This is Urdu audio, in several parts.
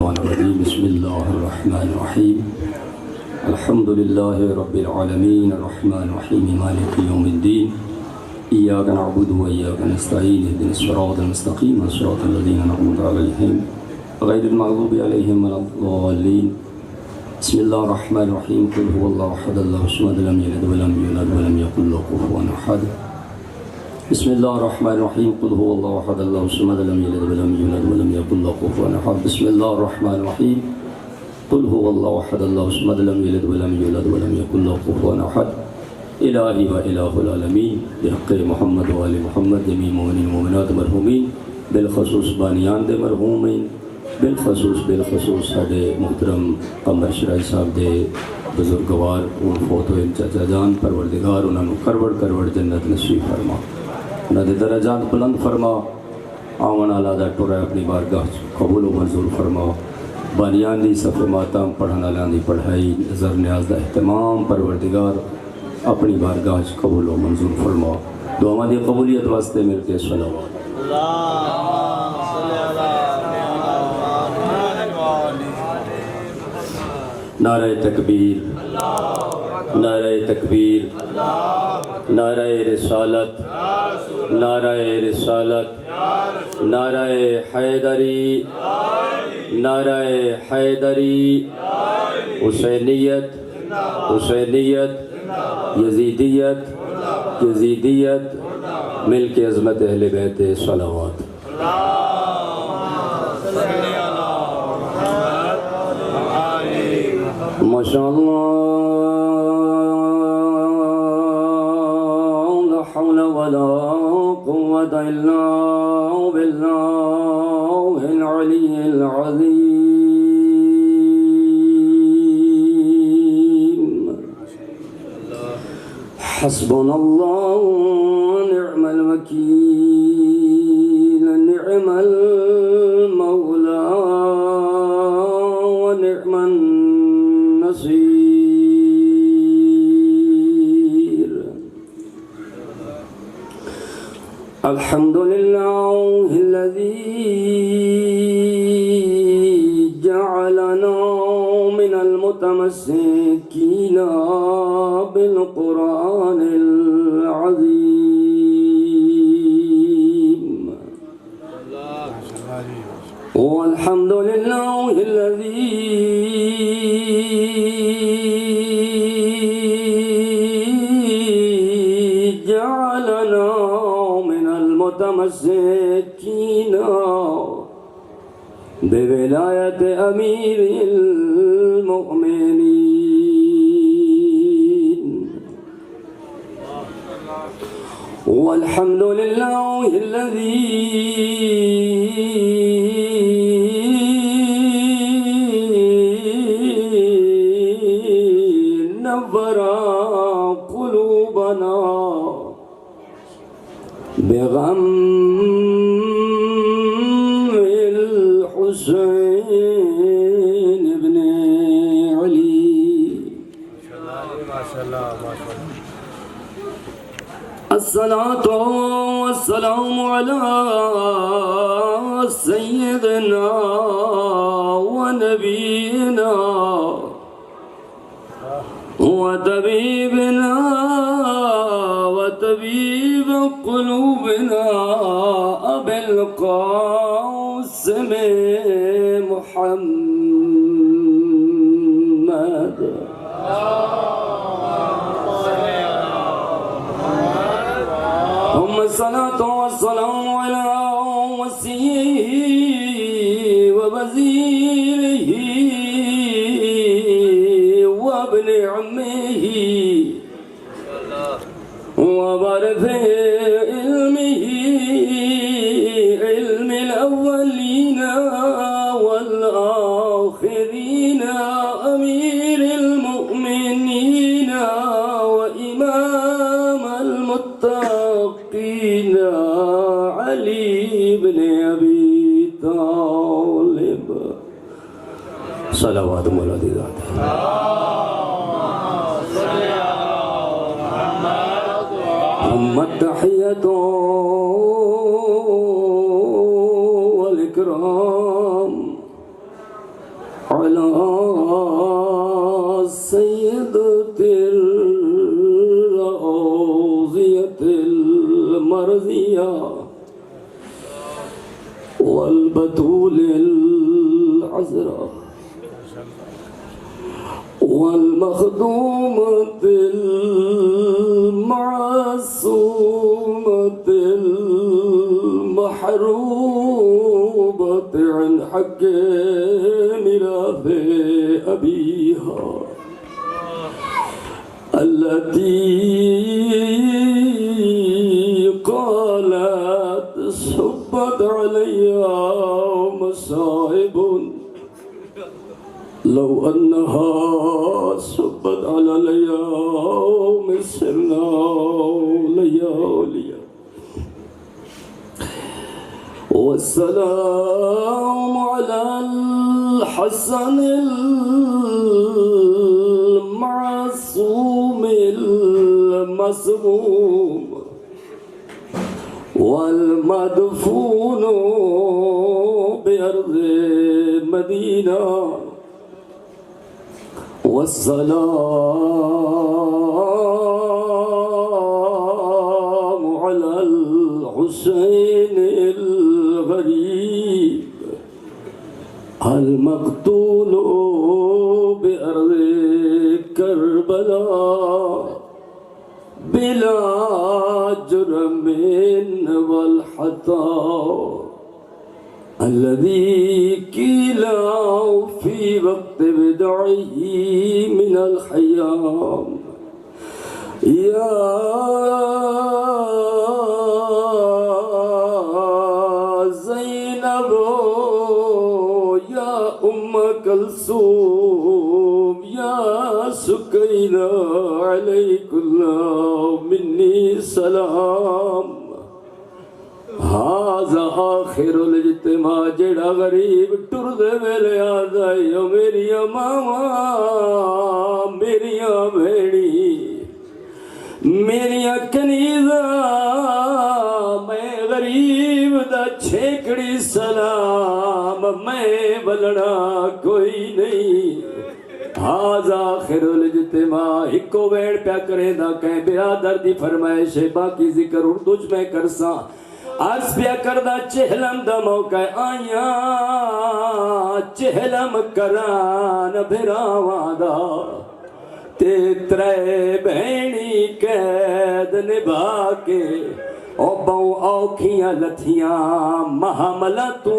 بسم اللہ الرحمن الرحیم الحمد للہ رب العالمین الرحمن الرحیم مالک یوم الدین ایاک نعبد و ایاک نستعین اهدنا الصراط المستقیم صراط الذین انعمت علیہم غیر المغضوب علیہم ولا الضالین بسم اللہ الرحمن الرحیم قل هو اللہ احد اللہ الصمد لم یلد ولم یولد ولم یکن له کفوا احد بسم اللہ الرحمن الرحیم قل هو اللہ احد اللہ الصمد لم یلد ولم یولد ولم یکن له کفوا احد بسم اللہ الرحمن الرحیم قل هو اللہ احد اللہ الصمد لم یلد ولم یولد ولم یکن له کفوا احد الہی و الہ العالمین بحق محمد و آل محمد جمیع مومنین مومنات مرحومین بالخصوص بانیان دے مرحومین بالخصوص ساڈے محترم قمر شرائی صاحب دے بزرگوار ان فوت ہوئے چاچا جان پروردگار انہوں کروڑ جنت نصیب فرما انہوں دے درجات بلند فرما آمن آلہ دا ٹورا اپنی بارگاہ قبول و منظور فرما بانیان دی صفحہ ماتم پڑھنا لان دی پڑھائی نظر نیاز دا اہتمام پروردگار اپنی بارگاہ قبول و منظور فرما دعا دی قبولیت واسطے مل کے صلوات نعرہ تکبیر نعرہ تکبیر نعرہ رسالت نعرہ رسالت نعرہ حیدری نعرہ حیدری حسینیت یزیدیت مل کے عظمت اہل بیت صلوات ماشاءاللہ لا حول ولا قوة الا بالله العلی العظیم حسبنا اللہ ونعم الوکیل نعم المولا ونعم النصیر الحمد للہ الذی جعلنا من المتمسکین بالقرآن العظیم والحمد للہ الذی جعلنا من المتمسکین بولایت امیر المؤمنین والحمد للہ الذی نور قلوبنا بغم الحسین ابن علی الصلاة والسلام على سيدنا ونبينا وطبيبنا وطبيب قلوبنا أبي القاسم محمد الصلاة والسلام على وصيه ووزيره وابن عمه وبارث علمه علم الأولين والآخرين أمير المؤمنين وإمام المتقين علي بن أبي طالب صلوات مولا دی ذات محمد تحیت والإکرام على سيدة الأوذية المرضية والبتول العذراء والمخدومة المعصومة المحروبة عن حق ميراث أبيها التي قالت صبت علي مصائب لو أنها صبت على اليوم سرنا لياليا. والسلام على الحسن المعصوم المسموم والمدفون بأرض المدينة. والسلام على الحسين الغريب المقتول بأرض كربلاء بلا جرم والخطأ الذي قيل في وقت بدعه من الحيام يا زينب يا أم كلثوم يا سكينة عليكن مني سلام. هذا آخر الاجتماع جڑا غریب ٹر دے ویلے آدھا یو میری ماما میری بھیڑی میری کنیزا میں غریب دا چھیکڑی سلام میں بلڑا کوئی نہیں. هذا آخر الاجتماع ہکو ویڑ پیا کرے دا کہیں برادر دی فرمائش ہے باقی ذکر اردو چ میں کرساں. عرض پیا کردہ چہلم دا موقع آئیاں چہلم کران بھراواں دا تے ترے بہنی قید نبھا کے او بہو اوکھیاں لتھیاں محملہ تو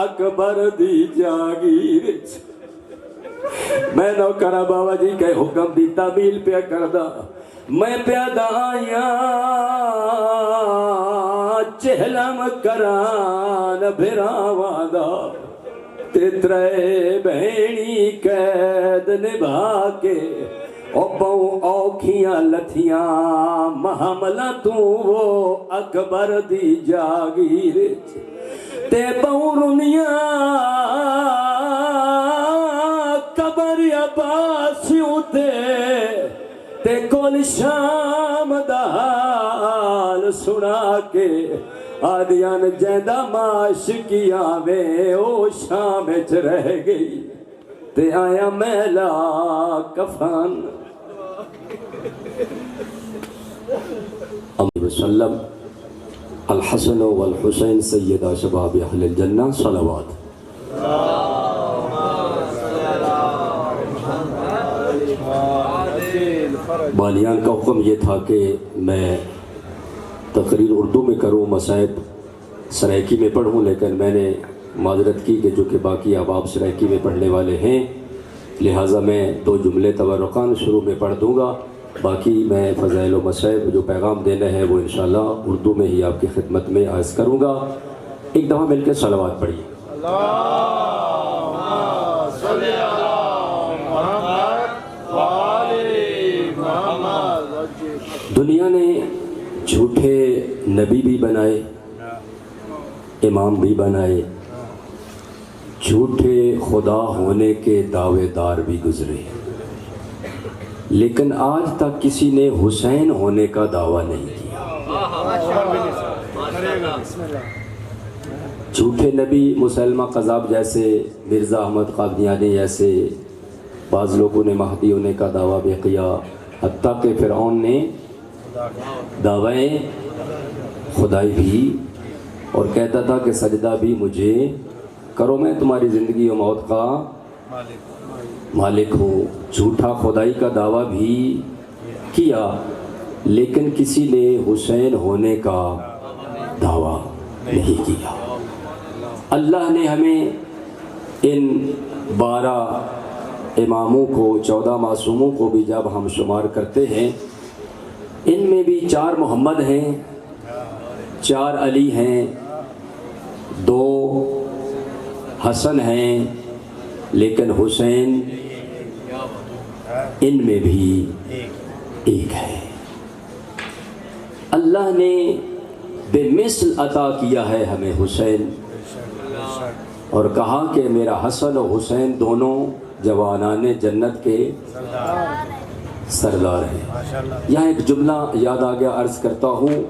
اکبر دی جاگیر. میں نوکرہ بابا جی کے حکم دی تعمیل پیا کردہ میں پیادہ آئیاں چہلم کران بھراواں دا تیترے بہنی قید نبھا کے او بہو اوکھیاں لتھیاں محملہ تو وہ اکبر دی جاگیر تے بہو رنیاں قبر عباس تے تے کول شام دا حال سنا کے آدیان جیندہ معاشقیاں میں او شام اچ رہ گئی تے آیا میلا کفان. علیہ وسلم الحسن والحسین سیدہ شباب اہل الجنہ صلوات. بالیان کا حکم یہ تھا کہ میں تقریر اردو میں کروں مصائب سرائکی میں پڑھوں لیکن میں نے معذرت کی کہ جو کہ باقی احباب سرائکی میں پڑھنے والے ہیں لہٰذا میں 2 جملے تبرکان شروع میں پڑھ دوں گا باقی میں فضائل و مصائب جو پیغام دینا ہے وہ انشاءاللہ اردو میں ہی آپ کی خدمت میں عرض کروں گا. ایک دفعہ مل کے صلوات پڑھیے. دنیا نے جھوٹے نبی بھی بنائے امام بھی بنائے جھوٹے خدا ہونے کے دعوے دار بھی گزرے لیکن آج تک کسی نے حسین ہونے کا دعویٰ نہیں کیا. جھوٹے نبی مسلمہ قذاب جیسے مرزا احمد قادیانی جیسے بعض لوگوں نے مہدی ہونے کا دعویٰ بھی کیا، حتیٰ کہ فرعون نے دعوی خدائی بھی اور کہتا تھا کہ سجدہ بھی مجھے کرو، میں تمہاری زندگی و موت کا مالک ہوں۔ جھوٹا خدائی کا دعویٰ بھی کیا، لیکن کسی نے حسین ہونے کا دعویٰ نہیں کیا۔ اللہ نے ہمیں ان 12 اماموں کو، 14 معصوموں کو بھی جب ہم شمار کرتے ہیں، ان میں بھی 4 محمد ہیں، 4 علی ہیں، 2 حسن ہیں، لیکن حسین ان میں بھی ایک ہے۔ اللہ نے بے مثل عطا کیا ہے ہمیں حسین، اور کہا کہ میرا حسن و حسین دونوں جوانان جنت کے سردار ہیں۔ یہاں ایک جملہ یاد آ گیا، عرض کرتا ہوں۔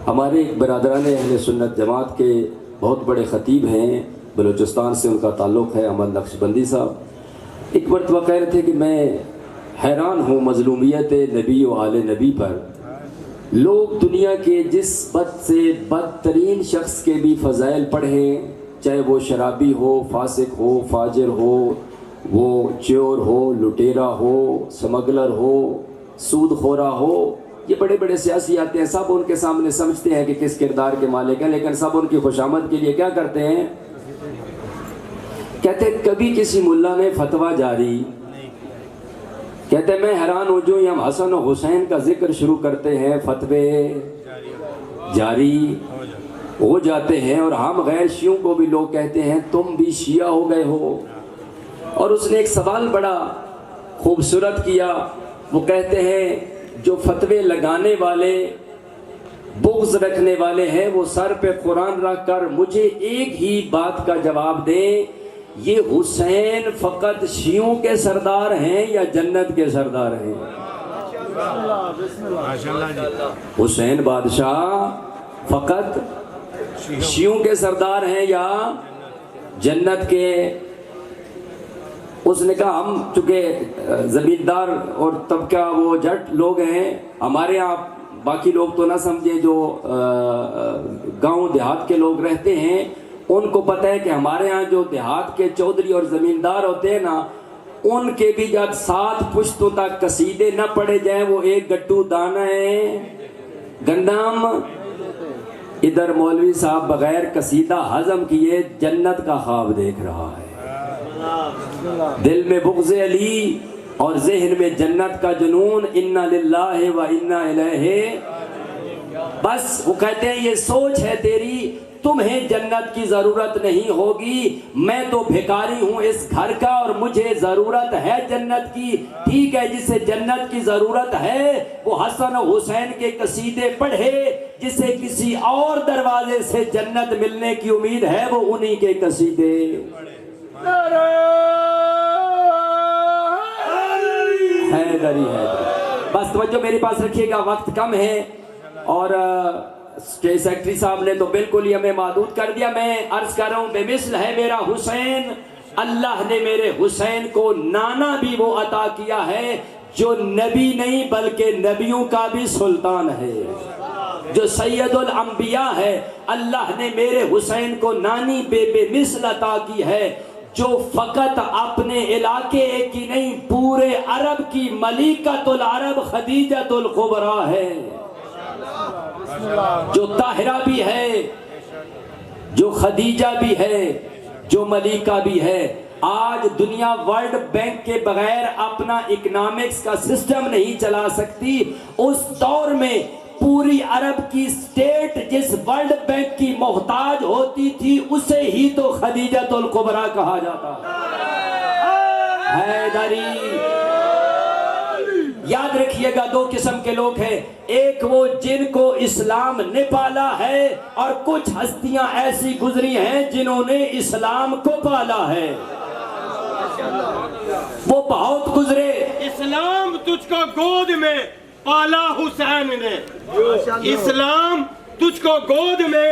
ہمارے ایک برادران اہل سنت جماعت کے بہت بڑے خطیب ہیں، بلوچستان سے ان کا تعلق ہے، احمد نقشبندی صاحب، ایک مرتبہ کہہ رہے تھے کہ میں حیران ہوں مظلومیت نبی و آل نبی پر۔ لوگ دنیا کے جس بد سے بدترین شخص کے بھی فضائل پڑھیں، چاہے وہ شرابی ہو، فاسق ہو، فاجر ہو، وہ چور ہو، لٹیرا ہو، سمگلر ہو، سود خورا ہو، یہ بڑے بڑے سیاسی آتے ہیں، سب ان کے سامنے سمجھتے ہیں کہ کس کردار کے مالک ہیں، لیکن سب ان کی خوشامد کے لیے کیا کرتے ہیں؟ کہتے ہیں کبھی کسی ملا نے فتویٰ جاری، کہتے ہیں میں حیران ہوں، جو ہم حسن و حسین کا ذکر شروع کرتے ہیں فتوے جاری ہو جاتے ہیں، اور ہم غیر شیعوں کو بھی لوگ کہتے ہیں تم بھی شیعہ ہو گئے ہو۔ اور اس نے ایک سوال بڑا خوبصورت کیا، وہ کہتے ہیں جو فتوے لگانے والے، بغض رکھنے والے ہیں، وہ سر پہ قرآن رکھ کر مجھے ایک ہی بات کا جواب دیں، یہ حسین فقط شیعوں کے سردار ہیں یا جنت کے سردار ہیں؟ حسین بادشاہ فقط شیعوں کے سردار ہیں یا جنت کے؟ اس نے کہا ہم چونکہ زمیندار اور طبقہ وہ جٹ لوگ ہیں، ہمارے ہاں باقی لوگ تو نہ سمجھیں، جو گاؤں دیہات کے لوگ رہتے ہیں ان کو پتہ ہے کہ ہمارے ہاں جو دیہات کے چودھری اور زمیندار ہوتے ہیں نا، ان کے بھی جب 7 پشتوں تک قصیدے نہ پڑھے جائیں وہ ایک گٹو دانہ گندم، ادھر مولوی صاحب بغیر قصیدہ ہضم کیے جنت کا خواب دیکھ رہا ہے۔ دل میں بغض علی اور ذہن میں جنت کا جنون، انا للہ و انا الیہ۔ بس وہ کہتے ہیں یہ سوچ ہے تیری، تمہیں جنت کی ضرورت نہیں ہوگی، میں تو بھکاری ہوں اس گھر کا اور مجھے ضرورت ہے جنت کی۔ ٹھیک ہے، جسے جنت کی ضرورت ہے وہ حسن و حسین کے قصیدے پڑھے، جسے کسی اور دروازے سے جنت ملنے کی امید ہے وہ انہی کے قصیدے۔ حیدری بس توجہ میرے پاس رکھیے گا، وقت کم ہے، اور اسٹیٹ سیکٹری صاحب نے تو بالکل ہی ہمیں محدود کر دیا۔ میں عرض کر رہا ہوں بے مثل ہے میرا حسین، اللہ نے میرے حسین کو نانا بھی وہ عطا کیا ہے جو نبی نہیں بلکہ نبیوں کا بھی سلطان ہے، جو سید الانبیاء ہے۔ اللہ نے میرے حسین کو نانی بے مثل عطا کی ہے، جو فقط اپنے علاقے کی نہیں پورے عرب کی ملکۃ العرب خدیجۃ الکبریٰ ہے، جو طاہرہ بھی ہے، جو خدیجہ بھی ہے، جو ملیکہ بھی ہے۔ آج دنیا ورلڈ بینک کے بغیر اپنا اکنامکس کا سسٹم نہیں چلا سکتی، اس دور میں پوری عرب کی سٹیٹ جس ورلڈ بینک کی محتاج ہوتی تھی اسے ہی تو خدیجۃ الکبریٰ کہا جاتا ہے۔ حیدری یاد رکھیے گا، 2 قسم کے لوگ ہیں، ایک وہ جن کو اسلام نے پالا ہے، اور کچھ ہستیاں ایسی گزری ہیں جنہوں نے اسلام کو پالا ہے۔ وہ بہت گزرے۔ اسلام تجھ کو گود میں پالا حسین نے، اسلام تجھ کو گود میں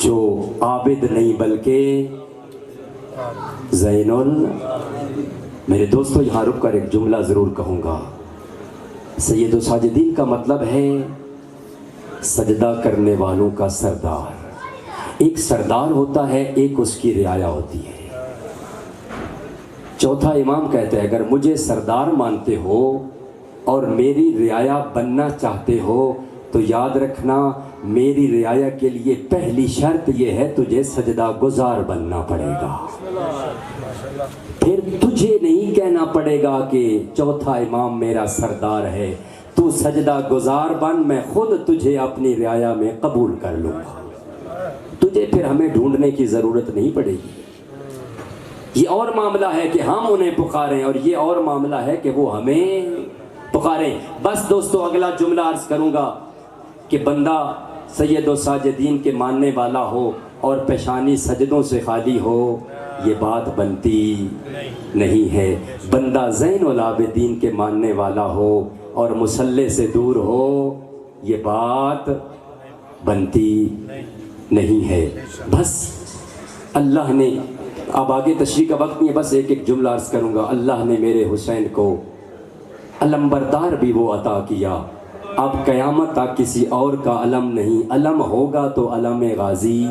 جو عابد نہیں بلکہ میرے دوستو یہاں رک کر ایک جملہ ضرور کہوں گا. سید الساجدین کا مطلب ہے سجدہ کرنے والوں کا سردار. ایک سردار ہوتا ہے، ایک اس کی رعایا ہوتی ہے. چوتھا امام کہتے ہیں اگر مجھے سردار مانتے ہو اور میری رعایا بننا چاہتے ہو تو یاد رکھنا میری رعایا کے لیے پہلی شرط یہ ہے تجھے سجدہ گزار بننا پڑے گا. پھر تجھے نہیں کہنا پڑے گا کہ چوتھا امام میرا سردار ہے، تو سجدہ گزار بن، میں خود تجھے اپنی رعایا میں قبول کر لوں گا. تجھے پھر ہمیں ڈھونڈنے کی ضرورت نہیں پڑے گی. یہ اور معاملہ ہے کہ ہم انہیں پکاریں اور یہ اور معاملہ ہے کہ وہ ہمیں پکاریں. بس دوستو اگلا جملہ عرض کروں گا کہ بندہ سید الساجدین کے ماننے والا ہو اور پیشانی سجدوں سے خالی ہو، یہ بات بنتی نہیں ہے. بندہ زین العابدین کے ماننے والا ہو اور مصلی سے دور ہو، یہ بات بنتی نہیں ہے. بس اللہ نے، اب آگے تشریح کا وقت نہیں ہے، بس ایک ایک جملہ عرض کروں گا. اللہ نے میرے حسین کو علمبردار بھی وہ عطا کیا. اب قیامت تک کسی اور کا علم نہیں، علم ہوگا تو علم غازی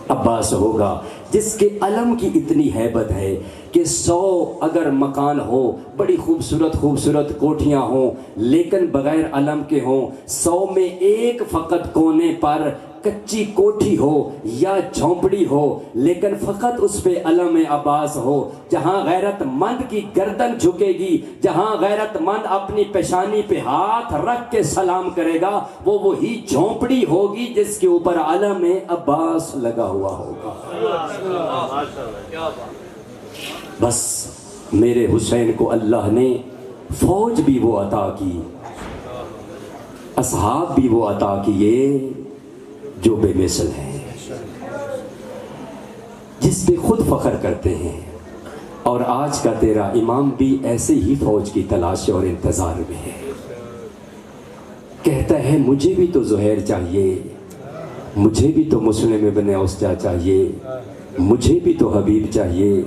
عباس ہوگا، جس کے علم کی اتنی ہیبت ہے کہ 100 اگر مکان ہو، بڑی خوبصورت خوبصورت کوٹھیاں ہوں، لیکن بغیر علم کے ہوں. 100 میں ایک فقط کونے پر کچی کوٹھی ہو یا جھونپڑی ہو، لیکن فقط اس پہ علم عباس ہو. جہاں غیرت مند کی گردن جھکے گی، جہاں غیرت مند اپنی پیشانی پہ ہاتھ رکھ کے سلام کرے گا، وہ وہی جھونپڑی ہوگی جس کے اوپر علم عباس لگا ہوا ہوگا. بس میرے حسین کو اللہ نے فوج بھی وہ عطا کی، اصحاب بھی وہ عطا کیے جو بے مثل ہیں، جس پہ خود فخر کرتے ہیں. اور آج کا تیرا امام بھی ایسے ہی فوج کی تلاش اور انتظار میں ہے. کہتا ہے مجھے بھی تو زہیر چاہیے، مجھے بھی تو مسلم ابن اوسجا چاہیے، مجھے بھی تو حبیب چاہیے،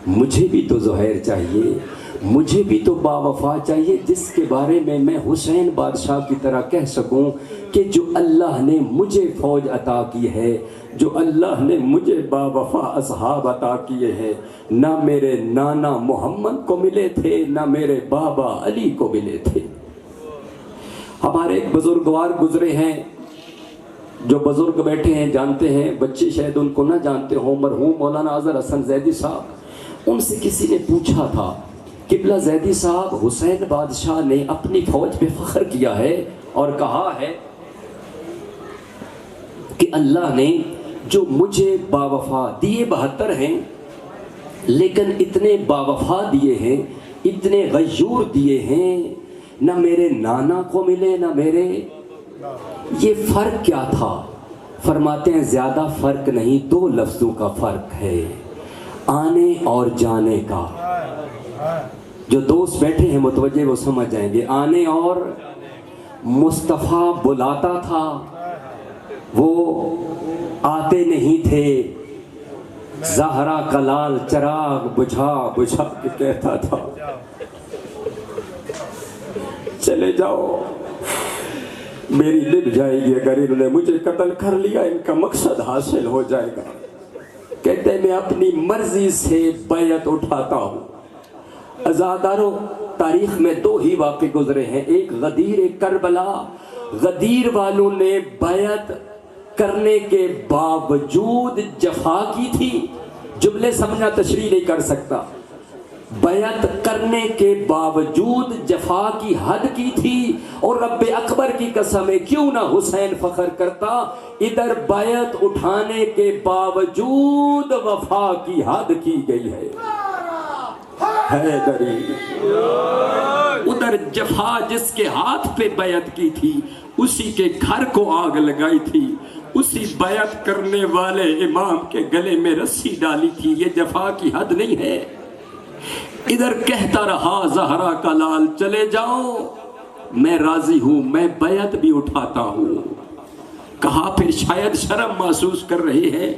مجھے بھی تو زہیر چاہیے، مجھے بھی تو باوفا چاہیے، جس کے بارے میں میں حسین بادشاہ کی طرح کہہ سکوں کہ جو اللہ نے مجھے فوج عطا کی ہے، جو اللہ نے مجھے باوفا اصحاب عطا کیے ہیں، نہ میرے نانا محمد کو ملے تھے، نہ میرے بابا علی کو ملے تھے. ہمارے ایک بزرگوار گزرے ہیں، جو بزرگ بیٹھے ہیں جانتے ہیں، بچے شاید ان کو نہ جانتے ہوں، مرحوم مولانا اظہر حسن زیدی صاحب. ان سے کسی نے پوچھا تھا قبلہ زیدی صاحب، حسین بادشاہ نے اپنی فوج پہ فخر کیا ہے اور کہا ہے کہ اللہ نے جو مجھے باوفا دیے 72 ہیں، لیکن اتنے باوفا دیے ہیں، اتنے غیور دیے ہیں، نہ میرے نانا کو ملے نہ میرے. یہ فرق کیا تھا؟ فرماتے ہیں زیادہ فرق نہیں، 2 لفظوں کا فرق ہے، آنے اور جانے کا. جو دوست بیٹھے ہیں متوجہ وہ سمجھ جائیں گے. آنے اور مصطفیٰ بلاتا تھا، وہ آتے نہیں تھے. زہرا کا لال چراغ بجھا بجھا کے کہتا تھا چلے جاؤ میری لب جائے گی، اگر انہوں نے مجھے قتل کر لیا ان کا مقصد حاصل ہو جائے گا. کہتے میں اپنی مرضی سے بیعت اٹھاتا ہوں. عزادارو، تاریخ میں 2 ہی واقع گزرے ہیں، ایک غدیر ایک کربلا. غدیر والوں نے بیعت کرنے کے باوجود جفا کی تھی. جملے سمجھنا تشریح نہیں کر سکتا. بیعت کرنے کے باوجود جفا کی حد کی تھی، اور رب اکبر کی قسم کیوں نہ حسین فخر کرتا، ادھر بیعت اٹھانے کے باوجود وفا کی حد کی گئی ہے. حیدری ادھر جفا جس کے ہاتھ پہ بیعت کی تھی اسی کے گھر کو آگ لگائی تھی، اسی بیعت کرنے والے امام کے گلے میں رسی ڈالی تھی. یہ جفا کی حد نہیں ہے. ادھر کہتا رہا زہرا کا لال چلے جاؤ، میں راضی ہوں، میں بیعت بھی اٹھاتا ہوں. کہا پھر شاید شرم محسوس کر رہے ہیں،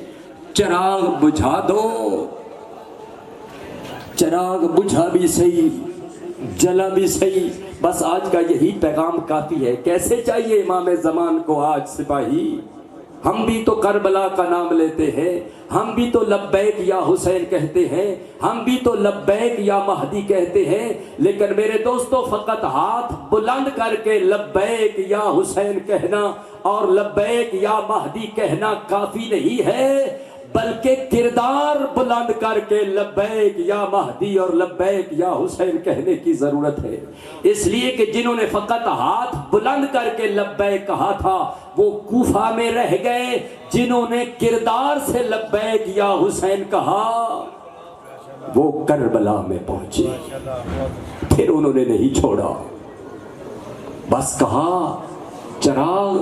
چراغ بجھا دو، چراغ بجھا بھی صحیح، جلا بھی صحیح، بس آج کا یہی پیغام کافی ہے۔ کیسے چاہیے امام زمان کو آج سپاہی؟ ہم بھی تو کربلا کا نام لیتے ہیں، ہم بھی تو لبیک یا حسین کہتے ہیں، ہم بھی تو لبیک یا مہدی کہتے ہیں، لیکن میرے دوستو فقط ہاتھ بلند کر کے لبیک یا حسین کہنا اور لبیک یا مہدی کہنا کافی نہیں ہے، بلکہ کردار بلند کر کے لبیک یا مہدی اور لبیک یا حسین کہنے کی ضرورت ہے۔ اس لیے کہ جنہوں نے فقط ہاتھ بلند کر کے لبیک کہا تھا وہ کوفہ میں رہ گئے، جنہوں نے کردار سے لبیک یا حسین کہا وہ کربلا میں پہنچے، پھر انہوں نے نہیں چھوڑا، بس کہا چراغ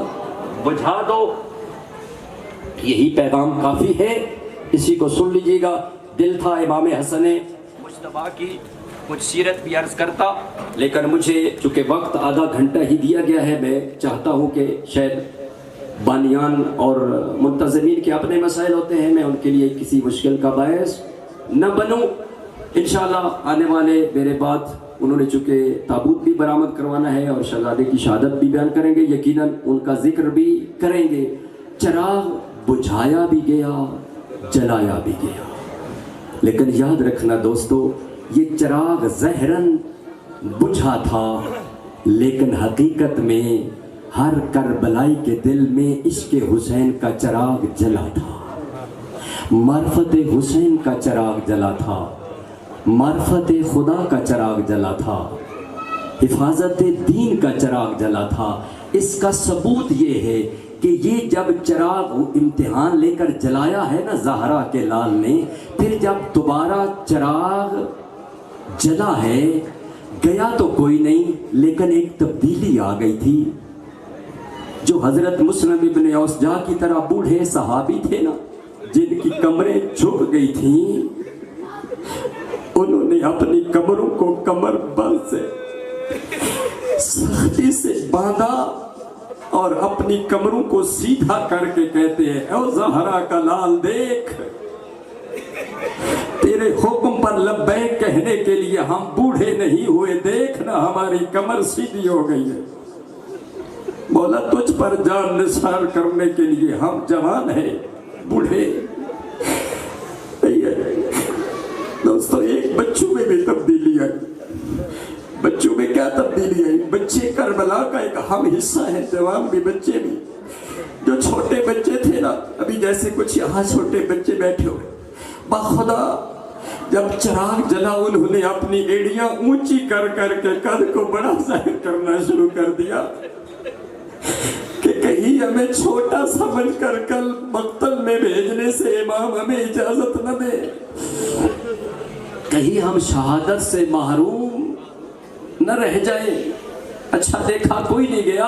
بجھا دو، یہی پیغام کافی ہے، اسی کو سن لیجیے گا۔ دل تھا امام حسن مجتبیٰ کی کچھ سیرت بھی عرض کرتا، لیکن مجھے چونکہ وقت آدھا گھنٹہ ہی دیا گیا ہے، میں چاہتا ہوں کہ شاید بانیان اور منتظمین کے اپنے مسائل ہوتے ہیں، میں ان کے لیے کسی مشکل کا باعث نہ بنوں۔ انشاءاللہ آنے والے میرے بعد انہوں نے چونکہ تابوت بھی برآمد کروانا ہے اور شہزادے کی شہادت بھی بیان کریں گے، یقیناً ان کا ذکر بھی کریں گے۔ چراغ بجھایا بھی گیا، جلایا بھی گیا، لیکن یاد رکھنا دوستو، یہ چراغ ظاہراً بجھا تھا، لیکن حقیقت میں ہر کربلائی کے دل میں عشق حسین کا چراغ جلا تھا، معرفت حسین کا چراغ جلا تھا، معرفت خدا کا چراغ جلا تھا، حفاظت دین کا چراغ جلا تھا۔ اس کا ثبوت یہ ہے کہ یہ جب چراغ امتحان لے کر جلایا ہے نا زہرا کے لال نے، پھر جب دوبارہ چراغ جلا ہے، گیا تو کوئی نہیں، لیکن ایک تبدیلی آ گئی تھی۔ جو حضرت مسلم ابن اوسجا کی طرح بوڑھے صحابی تھے نا، جن کی کمریں جھک گئی تھیں، انہوں نے اپنی کمروں کو کمر بند سے سختی سے باندھا اور اپنی کمروں کو سیدھا کر کے کہتے ہیں، اے زہرا کا لال دیکھ، تیرے حکم پر لبیک کہنے کے لیے ہم بوڑھے نہیں ہوئے، دیکھنا ہماری کمر سیدھی ہو گئی ہے، مولا تجھ پر جان نثار کرنے کے لیے ہم جوان ہیں، بوڑھے دوستو۔ ایک بچوں میں بھی تبدیلی آئی، بچوں میں کیا تبدیلی آئی؟ بچے کربلا کا ایک اہم حصہ ہے، جوان بھی بچے بھی۔ جو چھوٹے بچے تھے نا، ابھی جیسے کچھ یہاں چھوٹے بچے بیٹھے ہوئے، بخدا جب چراغ جلا انہوں نے اپنی ایڑیاں اونچی کر کر کے قد کو بڑا ظاہر کرنا شروع کر دیا کہ کہیں ہمیں چھوٹا سمجھ کر کل مقتل میں بھیجنے سے امام ہمیں اجازت نہ دے، کہیں ہم شہادت سے محروم نہ رہ جائے۔ اچھا دیکھا کوئی نہیں گیا،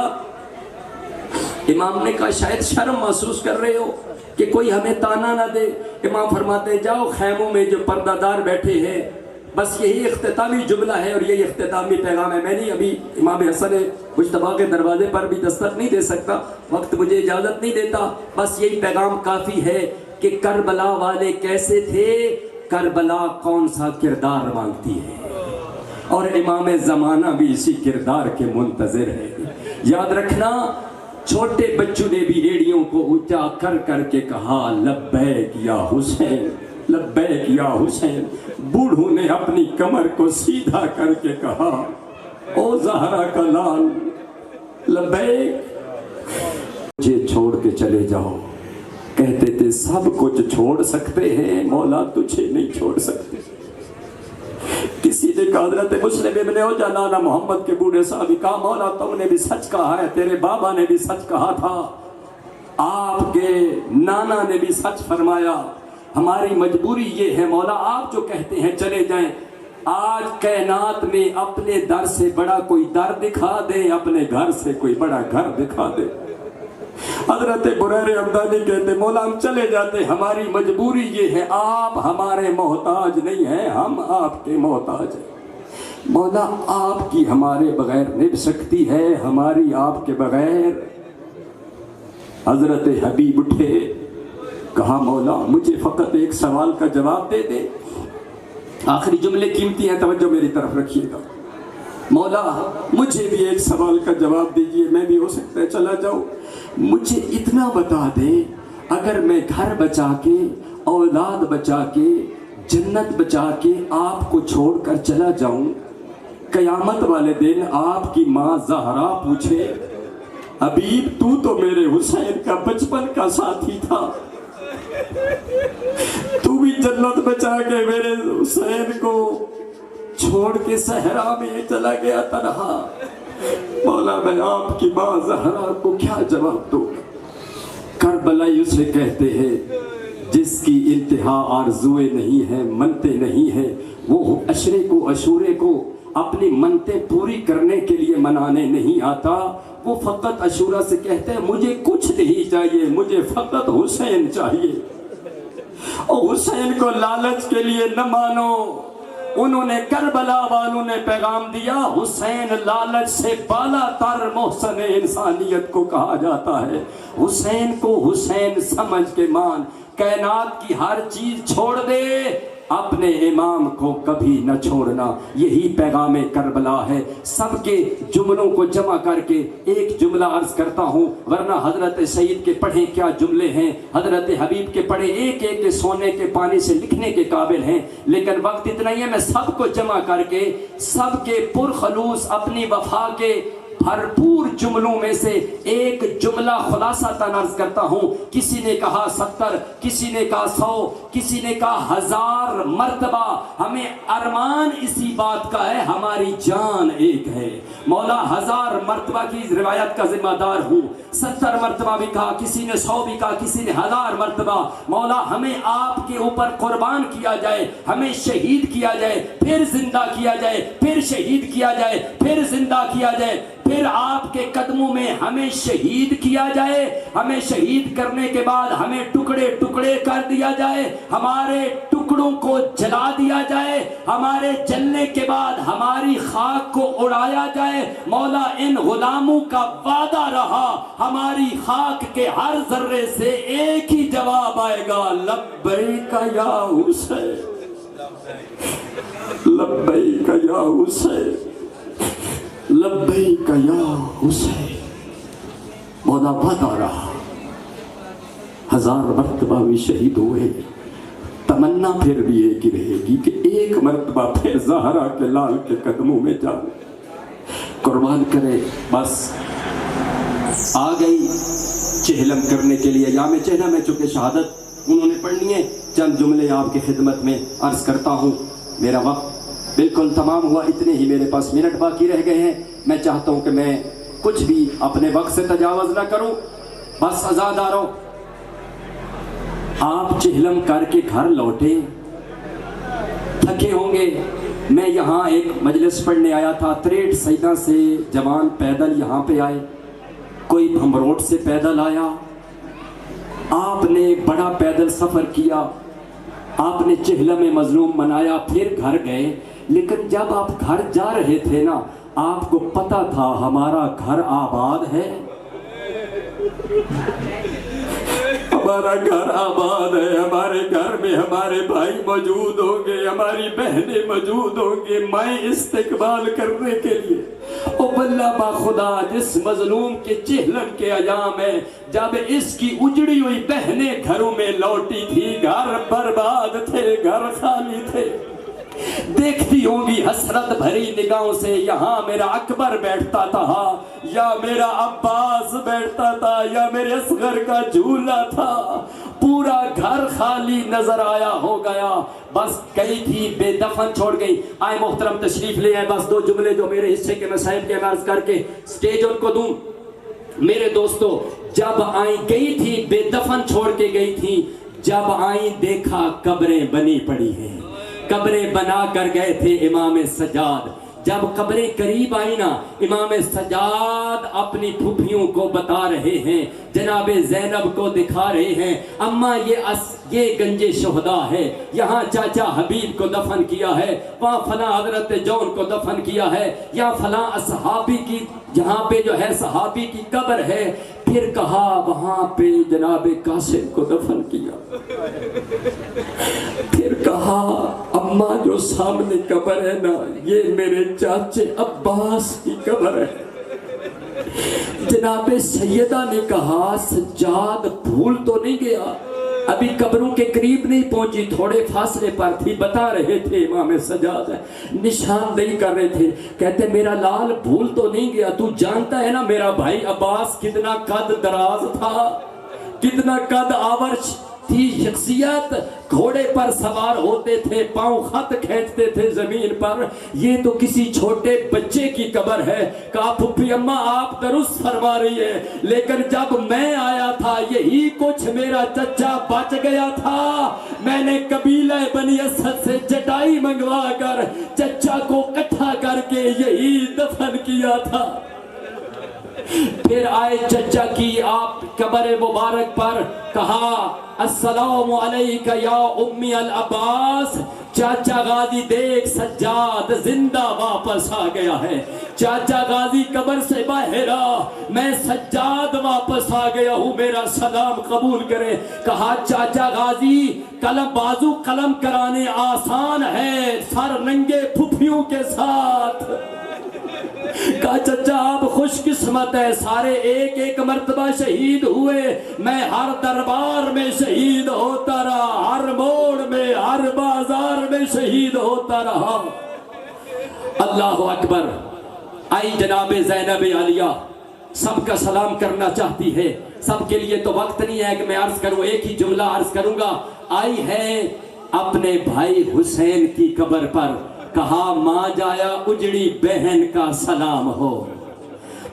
امام نے کہا شاید شرم محسوس کر رہے ہو کہ کوئی ہمیں تانا نہ دے۔ امام فرماتے جاؤ خیموں میں جو پردہ دار بیٹھے ہیں، بس یہی اختتامی جملہ ہے اور یہی اختتامی پیغام ہے۔ میں نہیں ابھی امام حسن مجتبیٰ کے دروازے پر بھی دستک نہیں دے سکتا، وقت مجھے اجازت نہیں دیتا، بس یہی پیغام کافی ہے کہ کربلا والے کیسے تھے، کربلا کون سا کردار مانگتی ہے، اور امام زمانہ بھی اسی کردار کے منتظر ہے۔ یاد رکھنا، چھوٹے بچوں نے بھی ایڑیوں کو اونچا کر کر کے کہا لبیک یا حسین، لبیک یا حسین۔ بوڑھوں نے اپنی کمر کو سیدھا کر کے کہا او زہرا کا لال لبیک۔ مجھے چھوڑ کے چلے جاؤ، کہتے تھے سب کچھ چھوڑ سکتے ہیں، مولا تجھے نہیں چھوڑ سکتے۔ کسی نے کہا حضرت مسلم ابن اوجا نانا محمد کے بوڑھے صاحب کہا مولا تم نے بھی سچ کہا ہے، تیرے بابا نے بھی سچ کہا تھا، آپ کے نانا نے بھی سچ فرمایا، ہماری مجبوری یہ ہے مولا آپ جو کہتے ہیں چلے جائیں۔ آج کائنات میں اپنے در سے بڑا کوئی در دکھا دے، اپنے گھر سے کوئی بڑا گھر دکھا دے۔ حضرت بریر عبدانی کہتے مولا ہم چلے جاتے، ہماری مجبوری یہ ہے، آپ ہمارے محتاج نہیں ہیں، ہم آپ کے محتاج ہیں۔ مولا آپ کی ہمارے بغیر نبھ سکتی ہے، ہماری آپ کے بغیر حضرت حبیب اٹھے، کہا مولا مجھے فقط ایک سوال کا جواب دے دے. آخری جملے قیمتی ہیں، توجہ میری طرف رکھیے گا. مولا مجھے بھی ایک سوال کا جواب دیجئے، میں بھی ہو سکتا ہے چلا جاؤں. مجھے اتنا بتا دیں، اگر میں گھر بچا کے، اولاد بچا کے، جنت بچا کے آپ کو چھوڑ کر چلا جاؤں، قیامت والے دن آپ کی ماں زہرا پوچھے حبیب تو میرے حسین کا بچپن کا ساتھی تھا، تو بھی جنت بچا کے میرے حسین کو چھوڑ کے صحرا میں چلا گیا تنہا، مولا میں آپ کی ماں زہرا کو کیا جواب دوں؟ کربلائی اسے کہتے ہیں جس کی انتہا آرزوئے نہیں ہے، منتے نہیں ہے. وہ عشورے کو اپنی منتیں پوری کرنے کے لیے منانے نہیں آتا. وہ فقط عشورہ سے کہتے ہیں مجھے کچھ نہیں چاہیے، مجھے فقط حسین چاہیے. اور حسین کو لالچ کے لیے نہ مانو. انہوں نے کربلا والوں نے پیغام دیا، حسین لالچ سے بالا تر محسن انسانیت کو کہا جاتا ہے. حسین کو حسین سمجھ کے مان، کائنات کی ہر چیز چھوڑ دے، اپنے امام کو کبھی نہ چھوڑنا. یہی پیغام کربلا ہے. سب کے جملوں کو جمع کر کے ایک جملہ عرض کرتا ہوں، ورنہ حضرت سید کے پڑھیں کیا جملے ہیں، حضرت حبیب کے پڑھیں ایک ایک کے سونے کے پانی سے لکھنے کے قابل ہیں. لیکن وقت اتنا ہی ہے، میں سب کو جمع کر کے سب کے پرخلوص اپنی وفا کے بھرپور جملوں میں سے ایک جملہ خلاصہ عرض کرتا ہوں. کسی نے کہا 70، کسی نے کہا 100، کسی نے کہا 1000 مرتبہ. ہمیں ارمان اسی بات کا ہے، ہماری جان ایک ہے. مولا 1000 مرتبہ کی روایت کا ذمہ دار ہوں. 70 مرتبہ بھی کہا، کسی نے 100 بھی کہا، کسی نے 1000 مرتبہ. مولا ہمیں آپ کے اوپر قربان کیا جائے، ہمیں شہید کیا جائے، پھر زندہ کیا جائے، پھر شہید کیا جائے، پھر زندہ کیا جائے، پھر آپ کے قدموں میں ہمیں شہید کیا جائے. ہمیں شہید کرنے کے بعد ہمیں ٹکڑے ٹکڑے کر دیا جائے، ہمارے ٹکڑوں کو جلا دیا جائے، ہمارے جلنے کے بعد ہماری خاک کو اڑایا جائے. مولا ان غلاموں کا وعدہ رہا، ہماری خاک کے ہر ذرے سے ایک ہی جواب آئے گا، لبیک یا حسین، لبیک یا حسین، لبیک یا حسین. مولا وعدہ رہا. 1000 مرتبہ بھی شہید ہوئے، تمنا پھر بھی ایک ہی رہے گی کہ ایک مرتبہ پھر زہرا کے لال کے قدموں میں جاؤ، قربان کرے. بس آ گئی چہلم کرنے کے لیے ایام چہلم میں، چونکہ شہادت انہوں نے پڑھنی ہے. چند جملے آپ کی خدمت میں عرض کرتا ہوں. میرا وقت بالکل تمام ہوا، اتنے ہی میرے پاس منٹ باقی رہ گئے ہیں. میں چاہتا ہوں کہ میں کچھ بھی اپنے وقت سے تجاوز نہ کروں. بس عزاداروں، آپ چہلم کر کے گھر لوٹے، تھکے ہوں گے. میں یہاں ایک مجلس پڑھنے آیا تھا، 63 سیدہ سے جوان پیدل یہاں پہ آئے، کوئی بھمروٹ سے پیدل آیا. آپ نے بڑا پیدل سفر کیا، آپ نے چہلم مظلوم منایا، پھر گھر گئے. لیکن جب آپ گھر جا رہے تھے نا، آپ کو پتا تھا ہمارا گھر آباد ہے، ہمارا گھر آباد ہے. ہمارے گھر میں ہمارے بھائی موجود ہوں گے، ہماری بہنیں موجود ہوں گے، میں استقبال کرنے کے لیے. او واللہ با خدا، جس مظلوم کے چہلم کے ایام ہے، جب اس کی اجڑی ہوئی بہنیں گھروں میں لوٹی تھی، گھر برباد تھے، گھر خالی تھے. دیکھتی ہوں گی حسرت بھری نگاہوں سے، یہاں میرا اکبر بیٹھتا تھا، یا میرا عباس بیٹھتا تھا، یا میرے اصغر کا جھولا تھا. پورا گھر خالی نظر آیا ہو گیا. بس گئی تھی بے دفن چھوڑ گئی. آئے محترم تشریف لے آئے. بس 2 جملے جو میرے حصے کے مسائل کے عرض کر کے سٹیج ان کو دوں. میرے دوستو، جب آئیں گئی تھی بے دفن چھوڑ کے گئی تھی، جب آئیں دیکھا قبریں بنی پڑی ہیں. قبریں بنا کر گئے تھے امام سجاد. جب قبریں قریب آئی نا، امام سجاد اپنی پھوپھیوں کو بتا رہے ہیں، جناب زینب کو دکھا رہے ہیں، اماں یہ گنج شہداء ہے، یہاں چاچا حبیب کو دفن کیا ہے، وہاں فلاں حضرت جون کو دفن کیا ہے، یا فلاں اصحابی کی جہاں پہ جو ہے صحابی کی قبر ہے، پھر کہا وہاں پہ جناب قاسم کو دفن کیا، پھر کہا اماں جو سامنے قبر ہے نا، یہ میرے چاچے عباس کی قبر ہے۔ جناب سیدہ نے کہا سجاد بھول تو نہیں گیا، ابھی قبروں کے قریب نہیں پہنچی، تھوڑے فاصلے پر تھی، بتا رہے تھے امام سجاد نشاندہی کر رہے تھے، کہتے میرا لال بھول تو نہیں گیا، تو جانتا ہے نا میرا بھائی عباس کتنا قد دراز تھا، کتنا قد آورش تھی شخصیت، گھوڑے پر سوار ہوتے تھے، پاؤں خط کھینچتے تھے زمین پر، یہ تو کسی چھوٹے بچے کی قبر ہے۔ کہا پھپھی اماں آپ درست فرما رہی ہے، لیکن جب میں آیا تھا یہی کچھ میرا چچا بچ گیا تھا، میں نے قبیلہ بنی اسد سے چٹائی منگوا کر چچا کو اکٹھا کر کے یہی دفن کیا تھا۔ پھر آئے چچا کی آپ قبر مبارک پر، کہا السلام علیکہ یا امی العباس، چاچا غازی دیکھ سجاد زندہ واپس آ گیا ہے، چاچا غازی قبر سے باہر آ، میں سجاد واپس آ گیا ہوں، میرا سلام قبول کرے۔ کہا چاچا غازی قلم بازو قلم کرانے آسان ہے، سر ننگے پھپھیوں کے ساتھ۔ کہا چچا آپ خوش قسمت ہے، سارے ایک ایک مرتبہ شہید ہوئے، میں ہر دربار میں شہید ہوتا رہا، ہر موڑ میں ہر بازار میں شہید ہوتا رہا۔ اللہ اکبر۔ آئی جناب زینب عالیہ، سب کا سلام کرنا چاہتی ہے، سب کے لیے تو وقت نہیں ہے کہ میں عرض کروں، ایک ہی جملہ عرض کروں گا۔ آئی ہے اپنے بھائی حسین کی قبر پر، کہا ماں جایا اجڑی بہن کا سلام ہو،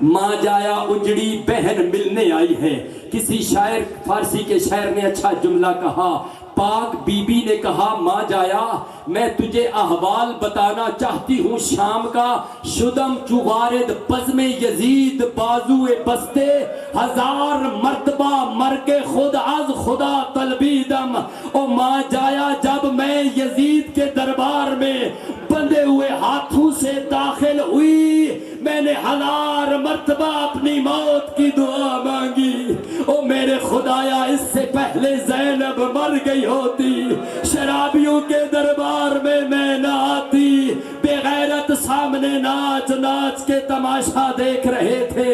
ماں جایا اجڑی بہن ملنے آئی ہے۔ کسی شاعر فارسی کے شاعر نے اچھا جملہ کہا، پاک بی بی نے کہا ماں جایا میں تجھے احوال بتانا چاہتی ہوں شام کا، شدم چوارد بزم یزید بازوئے بستے، ہزار مرتبہ مر کے خود از خدا طلبیدم۔ او ماں جایا جب میں یزید کے دربار میں بندے ہوئے ہاتھوں سے داخل ہوئی، میں نے ہزار مرتبہ اپنی موت کی دعا مانگی، او میرے خدایا اس سے پہلے زینب مر گئی ہوتی، شرابیوں کے دربار میں نہ آتی، بے غیرت سامنے ناچ ناچ کے تماشا دیکھ رہے تھے۔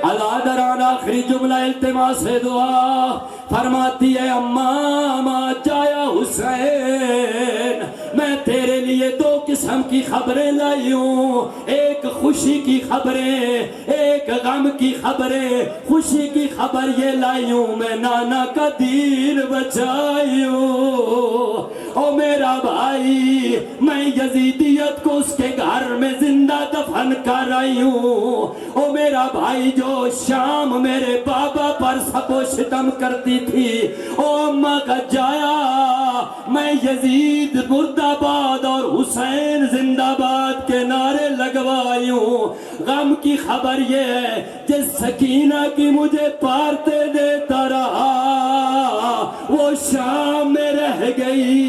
اللہ دران آخری جملہ التماس دعا فرماتی ہے، اماں جایا حسین میں تیرے لیے دو قسم کی خبریں لائی ہوں، ایک خوشی کی خبریں ایک غم کی خبریں۔ خوشی کی خبر یہ لائی ہوں میں نانا کا دین بچائی ہوں، او میرا بھائی میں یزیدیت کو اس کے گھر میں زندہ دفن کر آئی ہوں، او میرا بھائی جو شام میرے بابا پر سب و ستم کرتی تھی، او اماں کا جایا میں یزید مرد آباد اور حسین زندہ باد کے نعرے لگوائی ہوں۔ غم کی خبر یہ ہے جس سکینہ کی مجھے پارتے دیتا رہا وہ شام میں رہ گئی،